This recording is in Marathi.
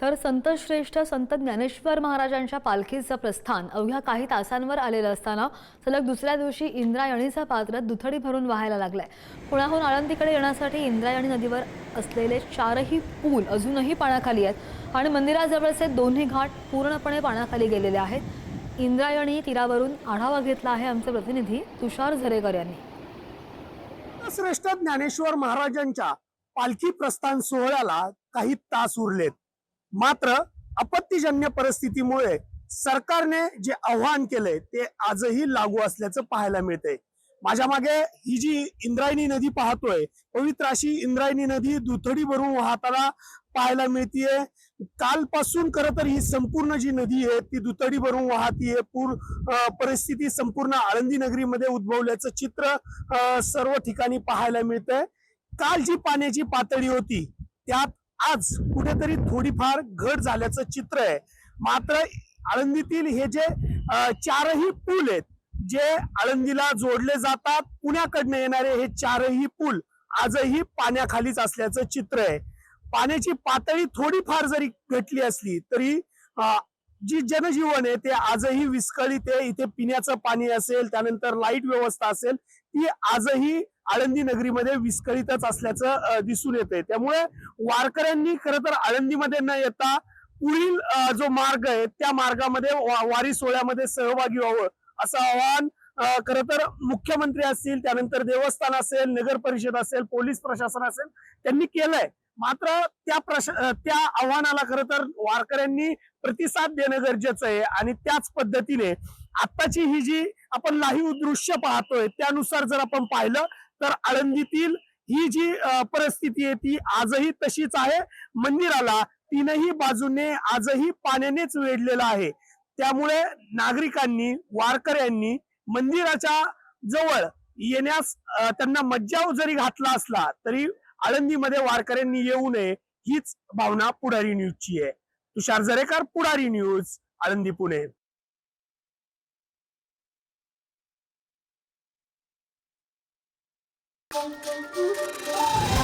तर संतश्रेष्ठ संत ज्ञानेश्वर महाराजांच्या पालखीचं प्रस्थान अवघ्या काही तासांवर आलेलं असताना सलग दुसऱ्या दिवशी इंद्रायणीचा पात्र दुथडी भरून वाहायला लागलाय। पुण्याहून आळंदीकडे येण्यासाठी इंद्रायणी नदीवर असलेले चारही पूल अजूनही पाण्याखाली आहेत आणि मंदिराजवळचे दोन्ही घाट पूर्णपणे पाण्याखाली गेलेले आहेत। इंद्रायणी तीरावरून आढावा घेतला आहे आमचे प्रतिनिधी तुषार झरेकर यांनी। श्रेष्ठ ज्ञानेश्वर महाराजांच्या पालखी प्रस्थान सोहळ्याला काही तास उरलेत, मात्र आपत्तीजन्य परिस्थितीमुळे सरकारने जे आव्हान केले ते आजही लागू असल्याचं पाहायला मिळते। माझ्या मागे ही जी इंद्रायणी नदी पाहतोय, पवित्र अशी इंद्रायणी नदी दुथडी भरून वाहताना पाहायला मिळतीये। कालपासून खरं तर ही संपूर्ण जी नदी आहे ती दुथडी भरून वाहतीये। पूर परिस्थिती संपूर्ण आळंदी नगरीमध्ये उद्भवल्याचं चित्र सर्व ठिकाणी पाहायला मिळतंय। काल जी पाण्याची पातळी होती त्यात आज कुठेतरी थोडीफार घट झाल्याचं चित्र आहे। मात्र आळंदीतील हे जे चारही पूल आहेत जे आळंदीला जोडले जातात, पुण्याकडनं येणारे हे चारही पूल आजही पाण्याखालीच असल्याचं चित्र आहे। पाण्याची पातळी थोडीफार जरी घटली असली तरी जी जनजीवन आहे ते आजही विस्कळीत आहे। इथे पिण्याचं पाणी असेल, त्यानंतर लाईट व्यवस्था असेल, ती आजही आळंदी नगरीमध्ये विस्कळीतच असल्याचं दिसून येते। त्यामुळे वारकऱ्यांनी खरं तर आळंदीमध्ये न येता पुढील जो मार्ग आहे त्या मार्गामध्ये वारी सोहळ्यामध्ये सहभागी व्हावं असं आवाहन खरं तर मुख्यमंत्री असतील, त्यानंतर देवस्थान असेल, नगर परिषद असेल, पोलीस प्रशासन असेल, त्यांनी केलंय। मात्र त्या आव्हानाला खरं तर वारकऱ्यांनी प्रतिसाद देणं गरजेचं आहे आणि त्याच पद्धतीने आत्ताची ही जी आपण लाईव्ह दृश्य पाहतोय त्यानुसार जर आपण पाहिलं तर आळंदीतील ही जी परिस्थिती आहे ती आजही तशीच आहे। मंदिराला तीनही बाजूने आजही पाण्यानेच वेढलेलं आहे। त्यामुळे नागरिकांनी, वारकऱ्यांनी मंदिराच्या जवळ येण्यास त्यांना मज्जाव जरी घातला असला तरी आळंदीमध्ये वारकऱ्यांनी येऊ नये हीच भावना पुढारी न्यूजची आहे। Tushar Zarekar, Pudhari news, Alandi, Pune. Thank you.